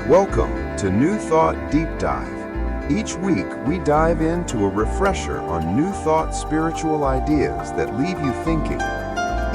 Welcome to New Thought Deep Dive. Each week, we dive into a refresher on New Thought spiritual ideas that leave you thinking.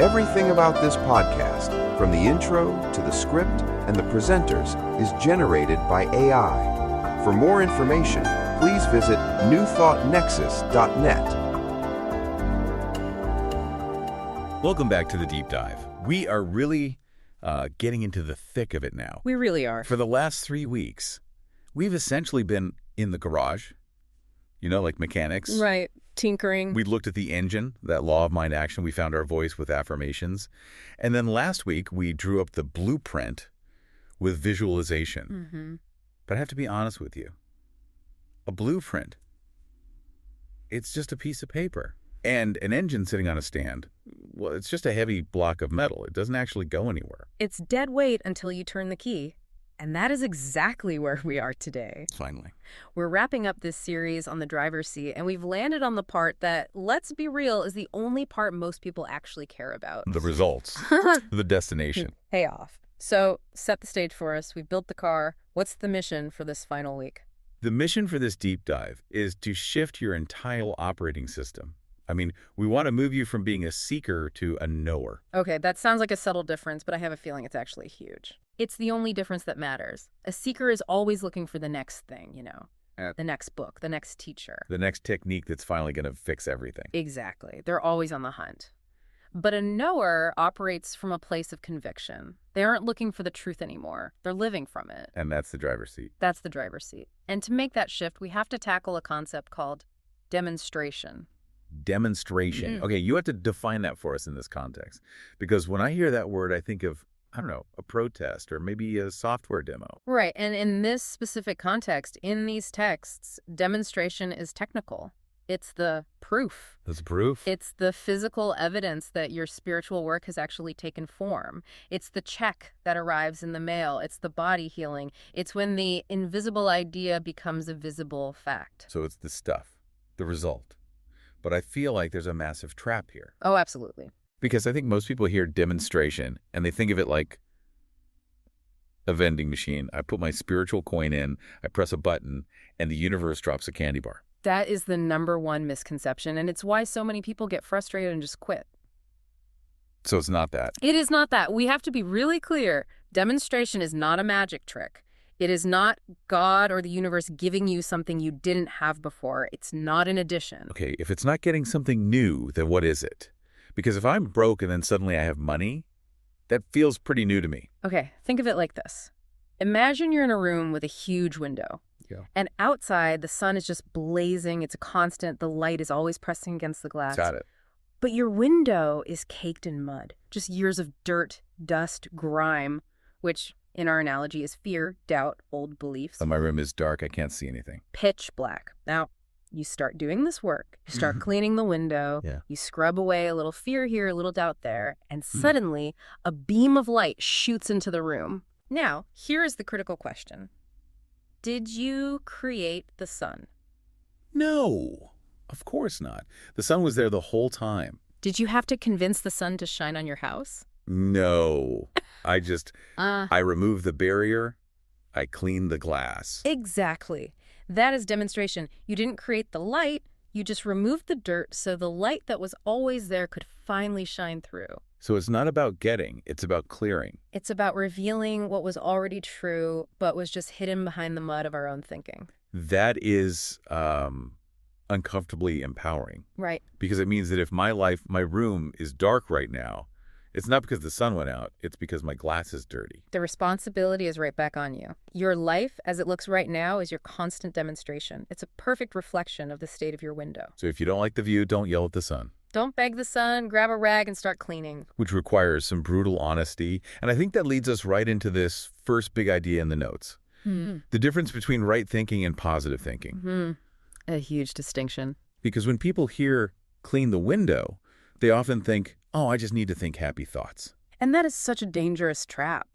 Everything about this podcast, from the intro to the script and the presenters, is generated by AI. For more information, please visit newthoughtnexus.net. Welcome back to the Deep Dive. We are really getting into the thick of it now. We really are. For the last 3 weeks, we've essentially been in the garage, like mechanics. Right, tinkering. We looked at the engine, that law of mind action. We found our voice with affirmations. And then last week, we drew up the blueprint with visualization. Mm-hmm. But I have to be honest with you. A blueprint, it's just a piece of paper. And an engine sitting on a stand, well, it's just a heavy block of metal. It doesn't actually go anywhere. It's dead weight until you turn the key. And that is exactly where we are today. Finally. We're wrapping up this series on the driver's seat, and we've landed on the part that, let's be real, is the only part most people actually care about. The results. The destination. Payoff. So, set the stage for us. We've built the car. What's the mission for this final week? The mission for this deep dive is to shift your entire operating system. I mean, we want to move you from being a seeker to a knower. Okay, that sounds like a subtle difference, but I have a feeling it's actually huge. It's the only difference that matters. A seeker is always looking for the next thing, the next book, the next teacher. The next technique that's finally going to fix everything. Exactly. They're always on the hunt. But a knower operates from a place of conviction. They aren't looking for the truth anymore. They're living from it. And that's the driver's seat. That's the driver's seat. And to make that shift, we have to tackle a concept called demonstration. Demonstration. Okay, you have to define that for us in this context. Because when I hear that word, I think of, a protest or maybe a software demo. Right. And in this specific context, in these texts, demonstration is technical. It's the proof. That's proof? It's the physical evidence that your spiritual work has actually taken form. It's the check that arrives in the mail. It's the body healing. It's when the invisible idea becomes a visible fact. So it's the stuff, the result. But I feel like there's a massive trap here. Oh, absolutely. Because I think most people hear demonstration and they think of it like a vending machine. I put my spiritual coin in, I press a button, and the universe drops a candy bar. That is the number one misconception, and it's why so many people get frustrated and just quit. So it's not that. It is not that. We have to be really clear. Demonstration is not a magic trick. It is not God or the universe giving you something you didn't have before. It's not an addition. Okay, if it's not getting something new, then what is it? Because if I'm broke and then suddenly I have money, that feels pretty new to me. Okay, think of it like this. Imagine you're in a room with a huge window. Yeah. And outside, the sun is just blazing. It's a constant. The light is always pressing against the glass. Got it. But your window is caked in mud. Just years of dirt, dust, grime, which in our analogy is fear, doubt, old beliefs. So my room is dark. I can't see anything. Pitch black. Now, you start doing this work. You start cleaning the window. Yeah. You scrub away a little fear here, a little doubt there. And suddenly, a beam of light shoots into the room. Now, here is the critical question. Did you create the sun? No, of course not. The sun was there the whole time. Did you have to convince the sun to shine on your house? No. I removed the barrier. I cleaned the glass. Exactly. That is demonstration. You didn't create the light. You just removed the dirt so the light that was always there could finally shine through. So it's not about getting, it's about clearing. It's about revealing what was already true, but was just hidden behind the mud of our own thinking. That is uncomfortably empowering. Right. Because it means that if my room is dark right now, it's not because the sun went out, it's because my glass is dirty. The responsibility is right back on you. Your life, as it looks right now, is your constant demonstration. It's a perfect reflection of the state of your window. So if you don't like the view, don't yell at the sun. Don't beg the sun, grab a rag, and start cleaning. Which requires some brutal honesty. And I think that leads us right into this first big idea in the notes. The difference between right thinking and positive thinking. A huge distinction. Because when people hear clean the window, they often think, oh, I just need to think happy thoughts. And that is such a dangerous trap.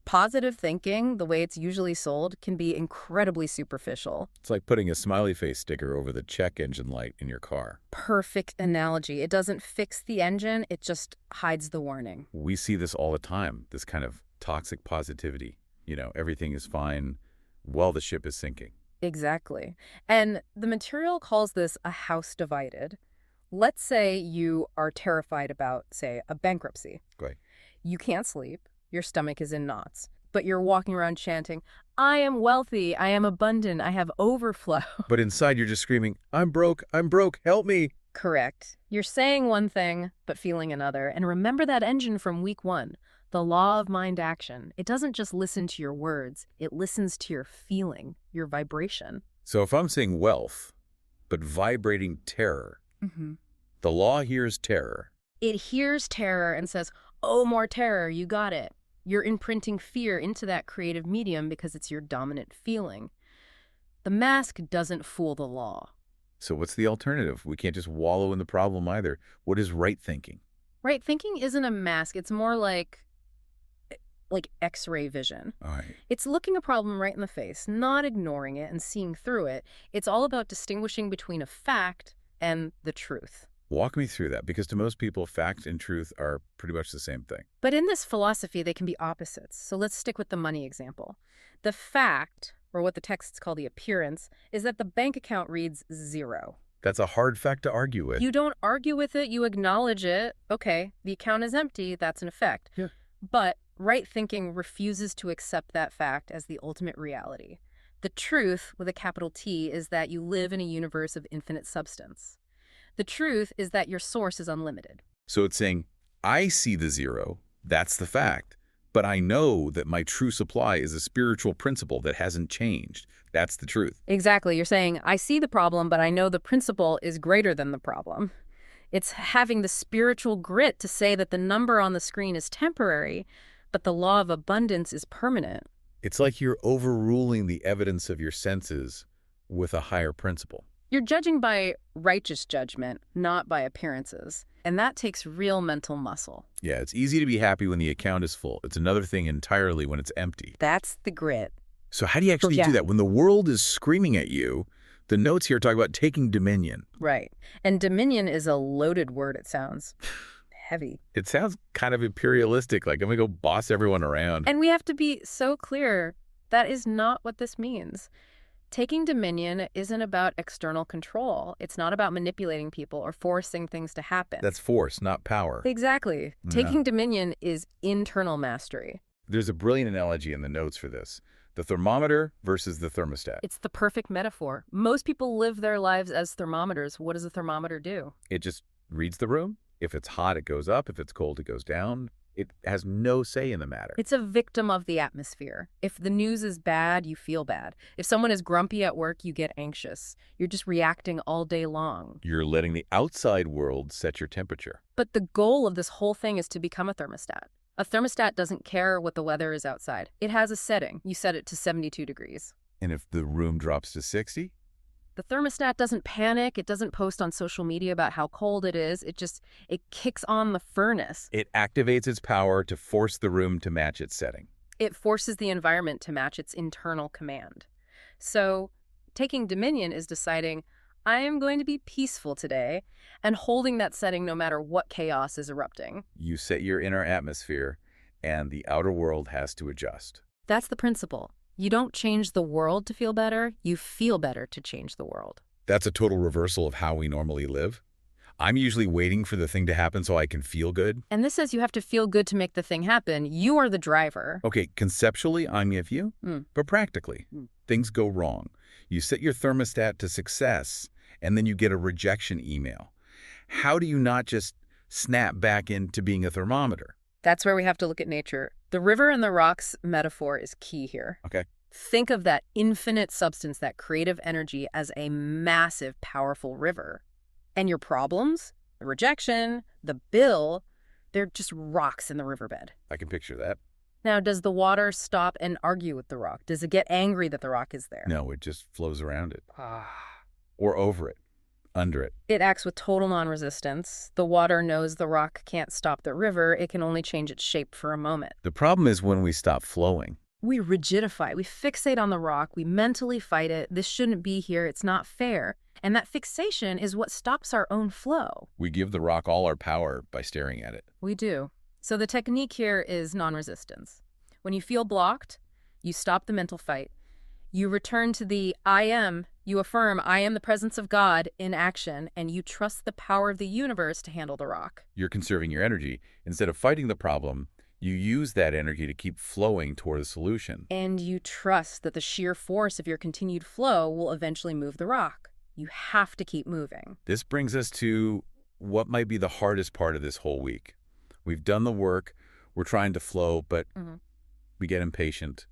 Positive thinking, the way it's usually sold, can be incredibly superficial. It's like putting a smiley face sticker over the check engine light in your car. Perfect analogy. It doesn't fix the engine, it just hides the warning. We see this all the time, this kind of toxic positivity. everything is fine while the ship is sinking. Exactly. And the material calls this a house divided. Let's say you are terrified about, say, a bankruptcy. Great. You can't sleep. Your stomach is in knots. But you're walking around chanting, I am wealthy, I am abundant, I have overflow. But inside you're just screaming, I'm broke, help me. Correct. You're saying one thing, but feeling another. And remember that engine from week 1, the law of mind action. It doesn't just listen to your words, it listens to your feeling, your vibration. So if I'm saying wealth, but vibrating terror, the law hears terror. It hears terror and says, oh, more terror, you got it. You're imprinting fear into that creative medium because it's your dominant feeling. The mask doesn't fool the law. So what's the alternative? We can't just wallow in the problem either. What is right thinking? Right thinking isn't a mask. It's more like X-ray vision. All right. It's looking a problem right in the face, not ignoring it and seeing through it. It's all about distinguishing between a fact and the truth. Walk me through that, because to most people, fact and truth are pretty much the same thing. But in this philosophy, they can be opposites. So let's stick with the money example. The fact, or what the texts call the appearance, is that the bank account reads 0. That's a hard fact to argue with. You don't argue with it, you acknowledge it. Okay, the account is empty, that's an effect. Yeah. But right thinking refuses to accept that fact as the ultimate reality. The truth, with a capital T, is that you live in a universe of infinite substance. The truth is that your source is unlimited. So it's saying, I see the 0, that's the fact, but I know that my true supply is a spiritual principle that hasn't changed. That's the truth. Exactly. You're saying, I see the problem, but I know the principle is greater than the problem. It's having the spiritual grit to say that the number on the screen is temporary, but the law of abundance is permanent. It's like you're overruling the evidence of your senses with a higher principle. You're judging by righteous judgment, not by appearances. And that takes real mental muscle. Yeah, it's easy to be happy when the account is full. It's another thing entirely when it's empty. That's the grit. So how do you actually do that? When the world is screaming at you, the notes here talk about taking dominion. Right. And dominion is a loaded word, it sounds. Heavy. It sounds kind of imperialistic, like I'm going to go boss everyone around. And we have to be so clear, that is not what this means. Taking dominion isn't about external control. It's not about manipulating people or forcing things to happen. That's force, not power. Exactly. Yeah. Taking dominion is internal mastery. There's a brilliant analogy in the notes for this. The thermometer versus the thermostat. It's the perfect metaphor. Most people live their lives as thermometers. What does a thermometer do? It just reads the room. If it's hot, it goes up. If it's cold, it goes down. It has no say in the matter. It's a victim of the atmosphere. If the news is bad, you feel bad. If someone is grumpy at work, you get anxious. You're just reacting all day long. You're letting the outside world set your temperature. But the goal of this whole thing is to become a thermostat. A thermostat doesn't care what the weather is outside. It has a setting. You set it to 72 degrees. And if the room drops to 60? The thermostat doesn't panic. It doesn't post on social media about how cold it is. It kicks on the furnace. It activates its power to force the room to match its setting. It forces the environment to match its internal command. So taking dominion is deciding, I am going to be peaceful today, and holding that setting no matter what chaos is erupting. You set your inner atmosphere, and the outer world has to adjust. That's the principle. You don't change the world to feel better. You feel better to change the world. That's a total reversal of how we normally live. I'm usually waiting for the thing to happen so I can feel good. And this says you have to feel good to make the thing happen. You are the driver. Okay, conceptually, I'm with you, but practically, things go wrong. You set your thermostat to success, and then you get a rejection email. How do you not just snap back into being a thermometer? That's where we have to look at nature. The river and the rocks metaphor is key here. Okay. Think of that infinite substance, that creative energy, as a massive, powerful river. And your problems, the rejection, the bill, they're just rocks in the riverbed. I can picture that. Now, does the water stop and argue with the rock? Does it get angry that the rock is there? No, it just flows around it. Or over it, under it. It acts with total non-resistance. The water knows the rock can't stop the river. It can only change its shape for a moment. The problem is when we stop flowing. We rigidify. We fixate on the rock. We mentally fight it. This shouldn't be here. It's not fair. And that fixation is what stops our own flow. We give the rock all our power by staring at it. We do. So the technique here is non-resistance. When you feel blocked, You stop the mental fight. You return to the I am. You affirm, I am the presence of God in action, and you trust the power of the universe to handle the rock. You're conserving your energy. Instead of fighting the problem, you use that energy to keep flowing toward a solution. And you trust that the sheer force of your continued flow will eventually move the rock. You have to keep moving. This brings us to what might be the hardest part of this whole week. We've done the work. We're trying to flow, but we get impatient.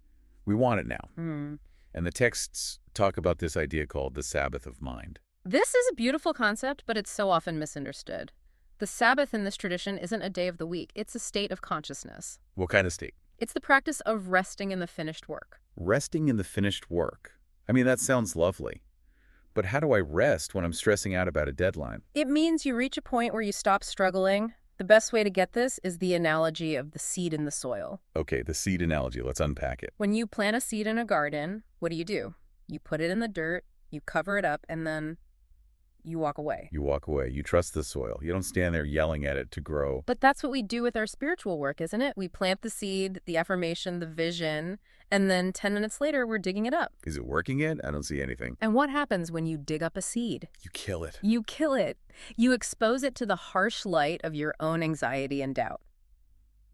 We want it now. And the texts talk about this idea called the Sabbath of mind. This is a beautiful concept, but it's so often misunderstood. The Sabbath in this tradition isn't a day of the week. It's a state of consciousness. What kind of state? It's the practice of resting in the finished work. Resting in the finished work. I mean, that sounds lovely. But how do I rest when I'm stressing out about a deadline? It means you reach a point where you stop struggling. The best way to get this is the analogy of the seed in the soil. Okay, the seed analogy. Let's unpack it. When you plant a seed in a garden, what do? You put it in the dirt, you cover it up, and then you walk away. You walk away. You trust the soil. You don't stand there yelling at it to grow. But that's what we do with our spiritual work, isn't it? We plant the seed, the affirmation, the vision, and then 10 minutes later, we're digging it up. Is it working yet? I don't see anything. And what happens when you dig up a seed? You kill it. You kill it. You expose it to the harsh light of your own anxiety and doubt.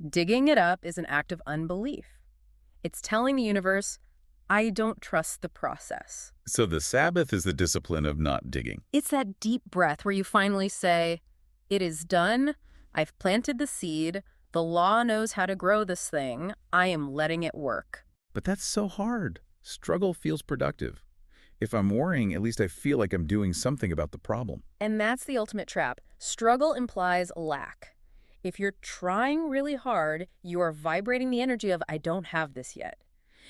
Digging it up is an act of unbelief. It's telling the universe, I don't trust the process. So the Sabbath is the discipline of not digging. It's that deep breath where you finally say, it is done. I've planted the seed. The law knows how to grow this thing. I am letting it work. But that's so hard. Struggle feels productive. If I'm worrying, at least I feel like I'm doing something about the problem. And that's the ultimate trap. Struggle implies lack. If you're trying really hard, you are vibrating the energy of, I don't have this yet.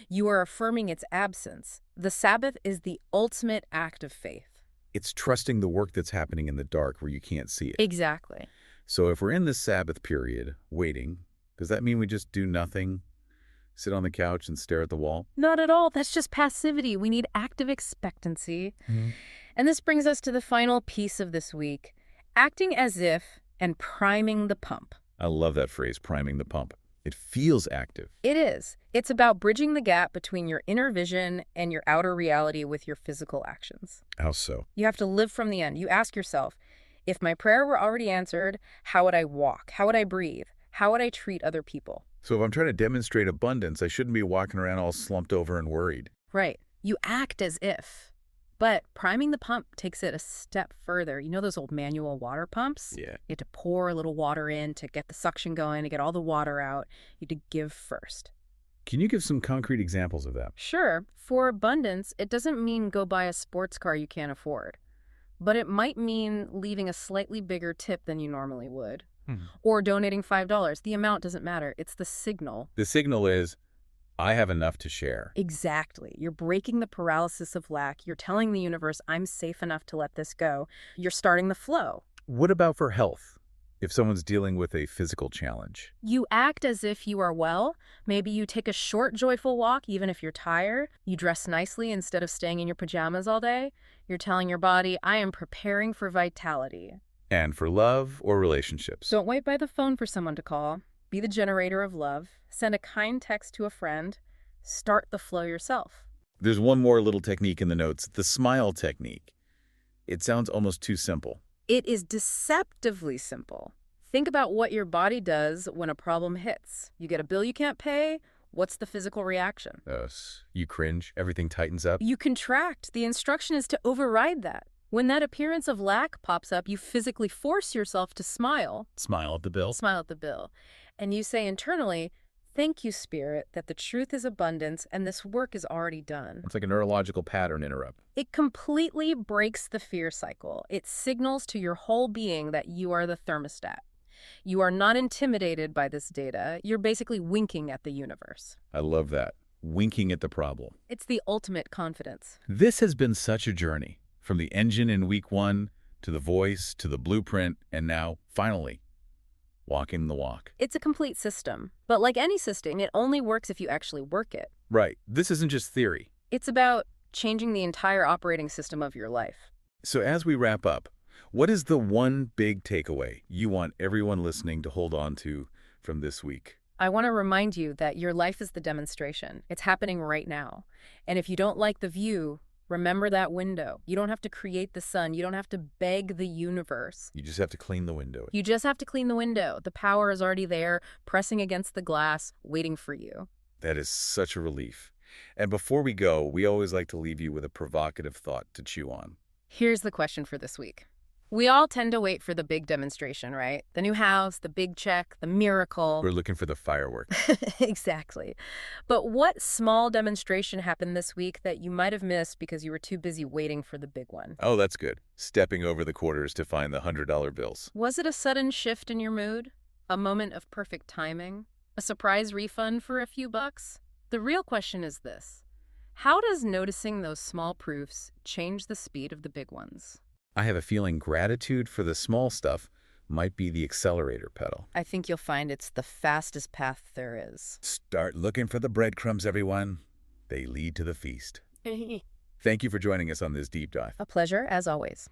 You are affirming its absence. The Sabbath is the ultimate act of faith. It's trusting the work that's happening in the dark where you can't see it. Exactly. So if we're in this Sabbath period, waiting, does that mean we just do nothing? Sit on the couch and stare at the wall? Not at all. That's just passivity. We need active expectancy. And this brings us to the final piece of this week, acting as if and priming the pump. I love that phrase, priming the pump. It feels active. It is. It's about bridging the gap between your inner vision and your outer reality with your physical actions. How so? You have to live from the end. You ask yourself, if my prayer were already answered, how would I walk? How would I breathe? How would I treat other people? So if I'm trying to demonstrate abundance, I shouldn't be walking around all slumped over and worried. Right. You act as if. But priming the pump takes it a step further. You know those old manual water pumps? Yeah. You have to pour a little water in to get the suction going, to get all the water out. You have to give first. Can you give some concrete examples of that? Sure. For abundance, it doesn't mean go buy a sports car you can't afford. But it might mean leaving a slightly bigger tip than you normally would. Or donating $5. The amount doesn't matter. It's the signal. The signal is, I have enough to share. Exactly. You're breaking the paralysis of lack. You're telling the universe, I'm safe enough to let this go. You're starting the flow. What about for health? If someone's dealing with a physical challenge? You act as if you are well. Maybe you take a short, joyful walk, even if you're tired. You dress nicely instead of staying in your pajamas all day. You're telling your body, I am preparing for vitality. And for love or relationships? Don't wait by the phone for someone to call. Be the generator of love. Send a kind text to a friend. Start the flow yourself. There's one more little technique in the notes, the smile technique. It sounds almost too simple. It is deceptively simple. Think about what your body does when a problem hits. You get a bill you can't pay. What's the physical reaction? You cringe, everything tightens up. You contract. The instruction is to override that. When that appearance of lack pops up, you physically force yourself to smile. Smile at the bill. Smile at the bill. And you say internally, thank you, Spirit, that the truth is abundance and this work is already done. It's like a neurological pattern interrupt. It completely breaks the fear cycle. It signals to your whole being that you are the thermostat. You are not intimidated by this data. You're basically winking at the universe. I love that. Winking at the problem. It's the ultimate confidence. This has been such a journey. From the engine in week 1, to the voice, to the blueprint, and now, finally, walking the walk. It's a complete system. But like any system, it only works if you actually work it. Right. This isn't just theory. It's about changing the entire operating system of your life. So as we wrap up, what is the one big takeaway you want everyone listening to hold on to from this week? I want to remind you that your life is the demonstration. It's happening right now. And if you don't like the view, remember that window. You don't have to create the sun. You don't have to beg the universe. You just have to clean the window. You just have to clean the window. The power is already there, pressing against the glass, waiting for you. That is such a relief. And before we go, we always like to leave you with a provocative thought to chew on. Here's the question for this week. We all tend to wait for the big demonstration, right? The new house, the big check, the miracle. We're looking for the fireworks. Exactly. But what small demonstration happened this week that you might have missed because you were too busy waiting for the big one? Oh, that's good. Stepping over the quarters to find the $100 bills. Was it a sudden shift in your mood? A moment of perfect timing? A surprise refund for a few bucks? The real question is this: how does noticing those small proofs change the speed of the big ones? I have a feeling gratitude for the small stuff might be the accelerator pedal. I think you'll find it's the fastest path there is. Start looking for the breadcrumbs, everyone. They lead to the feast. Thank you for joining us on this deep dive. A pleasure, as always.